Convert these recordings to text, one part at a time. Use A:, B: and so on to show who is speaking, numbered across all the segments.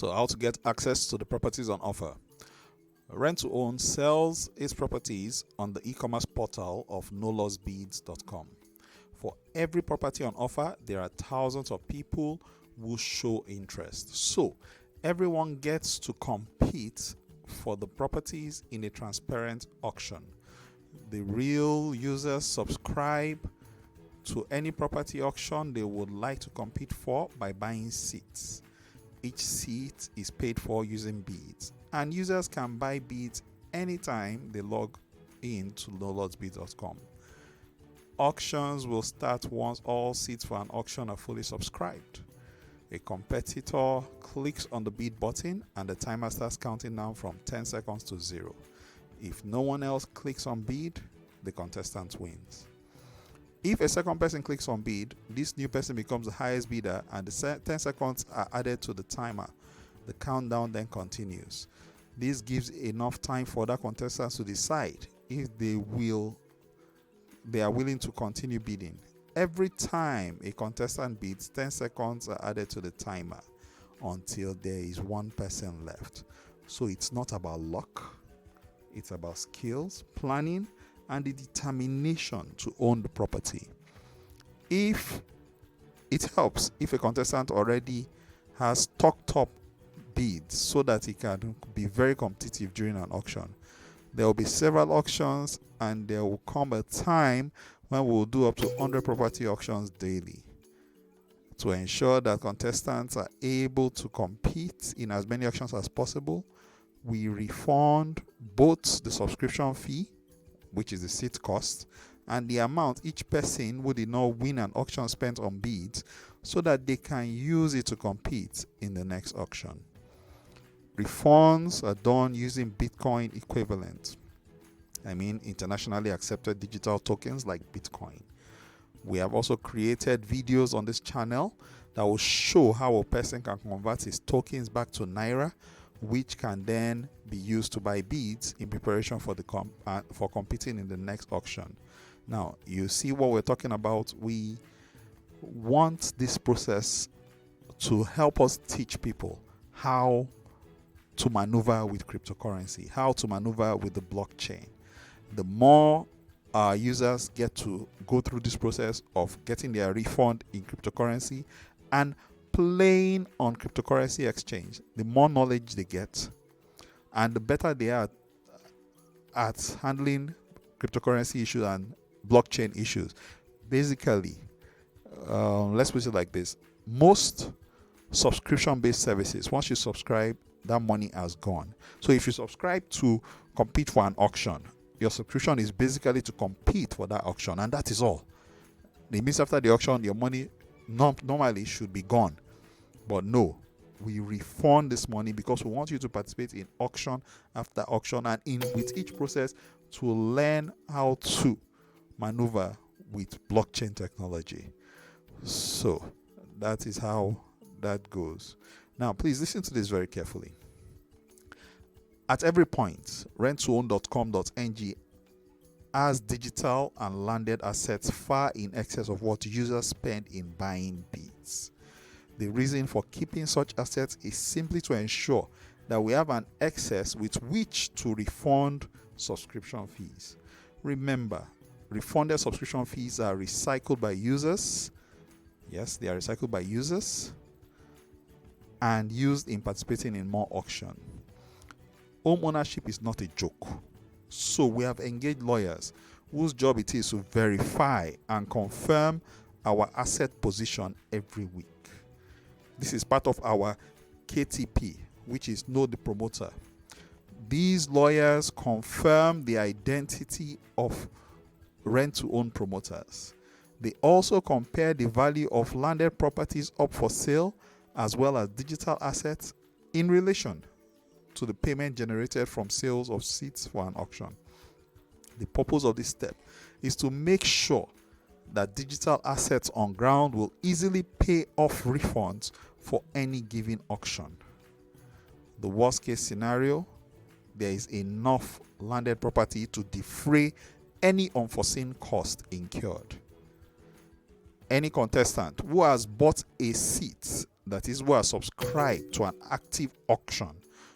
A: So how to get access to the properties on offer. Rent2own sells its properties on the e-commerce portal of nolossbids.com. For every property on offer, there are thousands of people who show interest. So everyone gets to compete for the properties in a transparent auction. The real users subscribe to any property auction they would like to compete for by buying seats. Each seat is paid for using bids, and users can buy bids anytime they log in to nolossbids.com. Auctions will start once all seats for an auction are fully subscribed. A competitor clicks on the bid button and the timer starts counting down from 10 seconds to 0. If no one else clicks on bid, the contestant wins. If a second person clicks on bid, this new person becomes the highest bidder and the 10 seconds are added to the timer. The countdown then continues. This gives enough time for other contestants to decide if they are willing to continue bidding. Every time a contestant bids, 10 seconds are added to the timer until there is one person left. So it's not about luck, it's about skills, planning, and the determination to own the property. If it helps if a contestant already has stocked up bids so that he can be very competitive during an auction. There will be several auctions and there will come a time when we will do up to 100 property auctions daily. To ensure that contestants are able to compete in as many auctions as possible, we refund both the subscription fee, which is the seat cost, and the amount each person who did not win an auction spent on bids so that they can use it to compete in the next auction. Refunds are done using Bitcoin equivalent. Internationally accepted digital tokens like Bitcoin. We have also created videos on this channel that will show how a person can convert his tokens back to Naira, which can then be used to buy bids in preparation for for competing in the next auction. Now, you see what we're talking about. We want this process to help us teach people how to maneuver with cryptocurrency, how to maneuver with the blockchain. The more our users get to go through this process of getting their refund in cryptocurrency and playing on cryptocurrency exchange, the more knowledge they get and the better they are at handling cryptocurrency issues and blockchain issues. Basically, let's put it like this: most subscription-based services, once you subscribe, that money has gone. So if you subscribe to compete for an auction, your subscription is basically to compete for that auction, and that is all. It means after the auction, your money normally should be gone. But no, we refund this money because we want you to participate in auction after auction and with each process to learn how to maneuver with blockchain technology. So that is how that goes. Now, please listen to this very carefully. At every point, rent2own.com.ng has digital and landed assets far in excess of what users spend in buying bids. The reason for keeping such assets is simply to ensure that we have an excess with which to refund subscription fees. Remember, refunded subscription fees are recycled by users. Yes, they are recycled by users and used in participating in more auction. Home ownership is not a joke. So we have engaged lawyers whose job it is to verify and confirm our asset position every week. This is part of our KTP, which is Know the Promoter. These lawyers confirm the identity of rent-to-own promoters. They also compare the value of landed properties up for sale as well as digital assets in relation to the payment generated from sales of seats for an auction. The purpose of this step is to make sure that digital assets on ground will easily pay off refunds for any given auction. The worst case scenario, there is enough landed property to defray any unforeseen cost incurred. Any contestant who has bought a seat that is, who are subscribed to an active auction,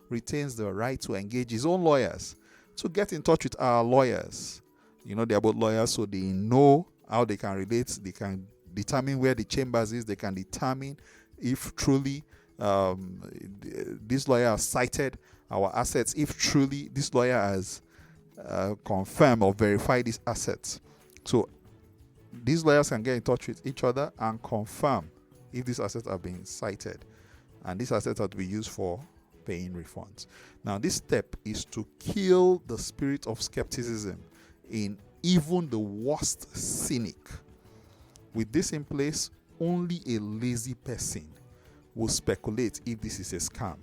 A: retains the right to engage his own lawyers to get in touch with our lawyers. They're both lawyers, so they know how they can relate. They can determine where the chambers is. They can determine if truly this lawyer has cited our assets, if truly this lawyer has confirmed or verified these assets. So these lawyers can get in touch with each other and confirm if these assets have been cited, and these assets are to be used for paying refunds. Now, this step is to kill the spirit of skepticism in even the worst cynic. With this in place, only a lazy person will speculate if this is a scam.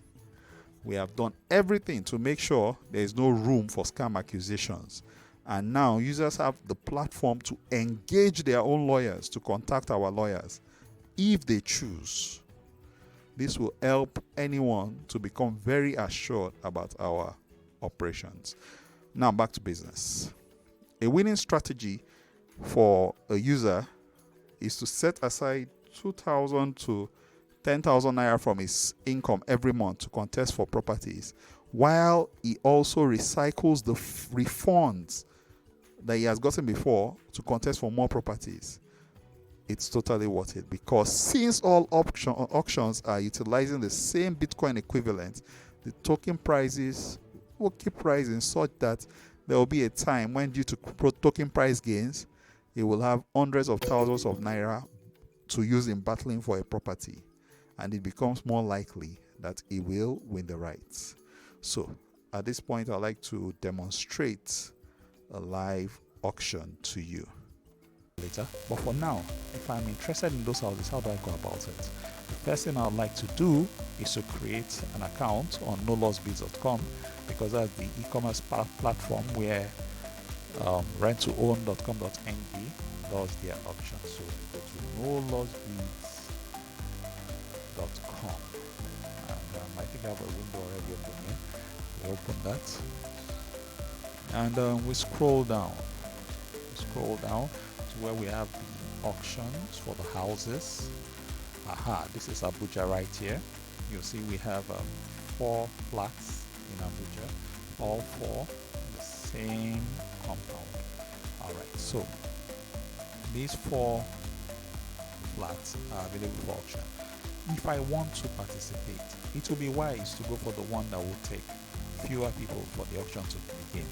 A: We have done everything to make sure there is no room for scam accusations. And now users have the platform to engage their own lawyers, to contact our lawyers if they choose. This will help anyone to become very assured about our operations. Now back to business. A winning strategy for a user is to set aside 2,000 to 10,000 naira from his income every month to contest for properties, while he also recycles the refunds that he has gotten before to contest for more properties. It's totally worth it, because since all auctions are utilizing the same Bitcoin equivalent, the token prices will keep rising such that there will be a time when, due to token price gains, he will have hundreds of thousands of naira to use in battling for a property, and it becomes more likely that he will win the rights. So at this point, I'd like to demonstrate a live auction to you later. But for now, if I'm interested in those houses, how do I go about it? The first thing I'd like to do is to create an account on nolossbids.com, because that's the e-commerce platform where rent2own.com.ng does their auction. So go to nolossbids.com, and I think I have a window already open here. We open that, and we scroll down to where we have the auctions for the houses. This is Abuja right here. You'll see we have 4 flats in Abuja, all 4 in the same compound. Alright, so these 4 flats are available for auction. If I want to participate, it will be wise to go for the one that will take fewer people for the auction to begin.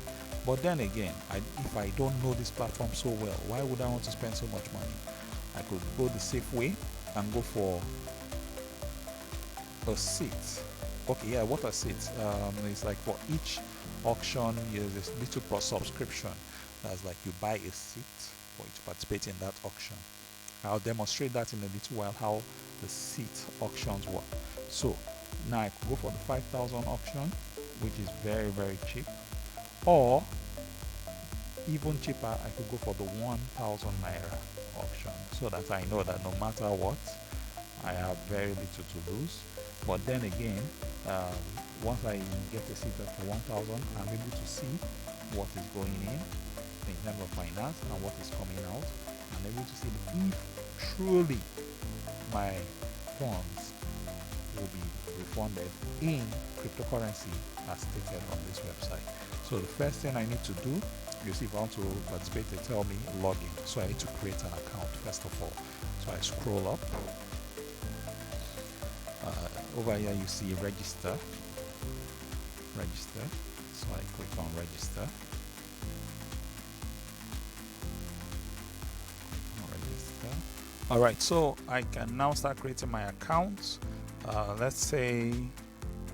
A: But then again, if I don't know this platform so well, why would I want to spend so much money? I could go the safe way and go for a seat. Okay, yeah, what a seat? It's like for each auction, there's this little subscription. That's like you buy a seat for you to participate in that auction. I'll demonstrate that in a little while, how the seat auctions work. So now I could go for the 5,000 auction, which is very, very cheap. Or even cheaper, I could go for the 1,000 naira auction, so that I know that no matter what, I have very little to lose. But then again, once I get a seat for 1,000, I'm able to see what is going in terms of finance and what is coming out. I'm able to see if truly my funds will be refunded in cryptocurrency as stated on this website. So the first thing I need to do, you see, if I want to participate, they tell me login. So I need to create an account first of all. So I scroll up. Over here you see register. So I click on register. Alright, so I can now start creating my account. Let's say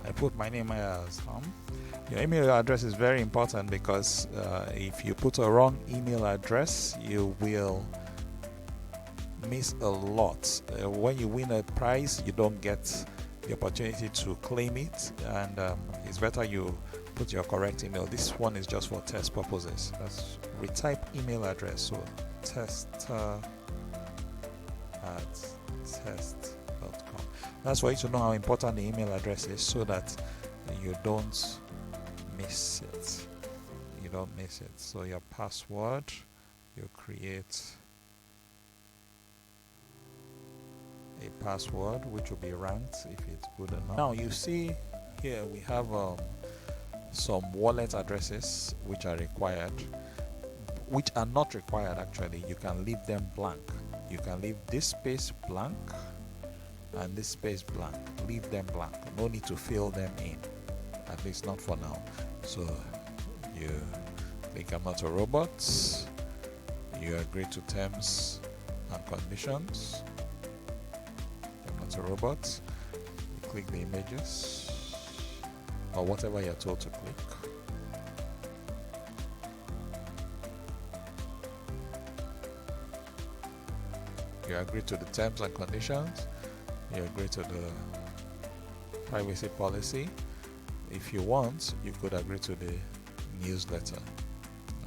A: I put my name as your email address is very important, because if you put a wrong email address, you will miss a lot. When you win a prize, you don't get the opportunity to claim it, and it's better you put your correct email. This one is just for test purposes. Let's retype email address. So tester@test.com. That's for you to know how important the email address is, so that you don't miss it. So your password, you create a password which will be ranked if it's good enough. Now you see here we have some wallet addresses which are required, which are not required actually. You can leave them blank. You can leave this space blank and this space blank. Leave them blank. No need to fill them in, at least not for now. So you click I'm not a robot. You agree to terms and conditions. I'm not a robot. You click the images or whatever you're told to click. You agree to the terms and conditions. You agree to the privacy policy. If you want, you could agree to the newsletter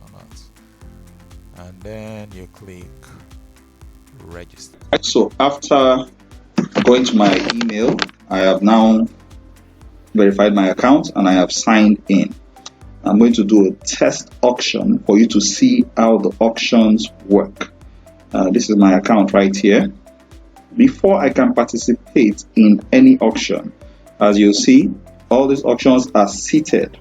A: or not. And then you click register.
B: So after going to my email, I have now verified my account and I have signed in. I'm going to do a test auction for you to see how the auctions work. This is my account right here. Before I can participate in any auction, as you'll see, all these auctions are seated.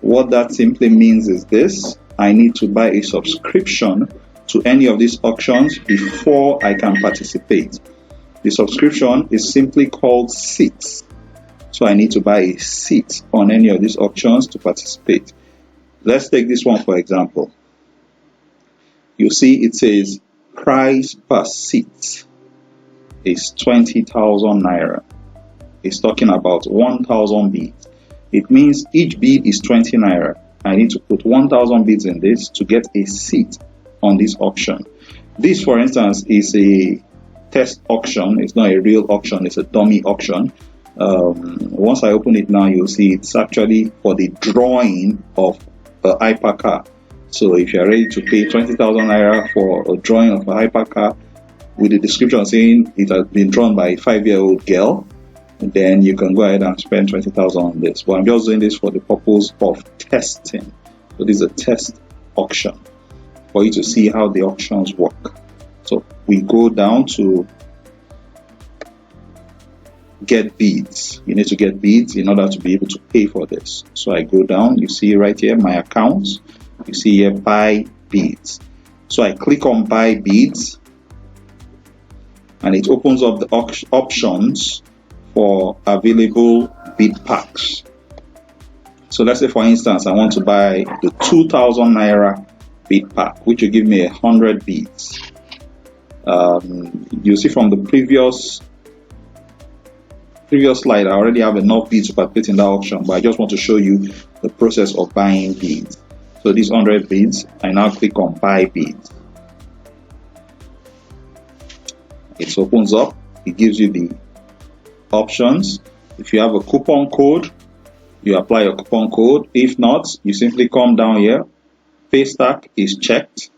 B: What that simply means is this: I need to buy a subscription to any of these auctions before I can participate. The subscription is simply called seats. So I need to buy a seat on any of these auctions to participate. Let's take this one for example. You see it says price per seat is 20,000 naira. It's talking about 1,000 bids. It means each bid is 20 naira. I need to put 1,000 bids in this to get a seat on this auction. This, for instance, is a test auction. It's not a real auction. It's a dummy auction. Once I open it now, you'll see it's actually for the drawing of a hypercar. So if you're ready to pay 20,000 naira for a drawing of a hypercar with the description saying it has been drawn by a 5-year-old girl, then you can go ahead and spend 20,000 on this. But I'm just doing this for the purpose of testing. So this is a test auction for you to see how the auctions work. So we go down to get bids. You need to get bids in order to be able to pay for this. So I go down, you see right here my accounts, you see here buy bids. So I click on buy bids and it opens up the options for available bid packs. So let's say for instance I want to buy the 2,000 naira bid pack, which will give me 100 bids. You see from the previous slide, I already have enough bids to participate in that auction, but I just want to show you the process of buying bids. So these 100 bids, I now click on buy bids. It opens up, it gives you the options. If you have a coupon code, you apply your coupon code. If not, you simply come down here. Paystack is checked,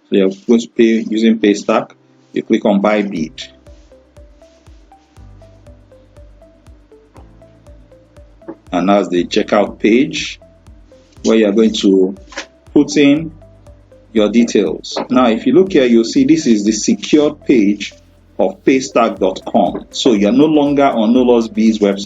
B: so you're going to pay using Paystack. You click on buy bid. And that's the checkout page where you're going to put in your details. Now if you look here, you'll see this is the secured page of paystack.com. So you're no longer on No Loss Biz website.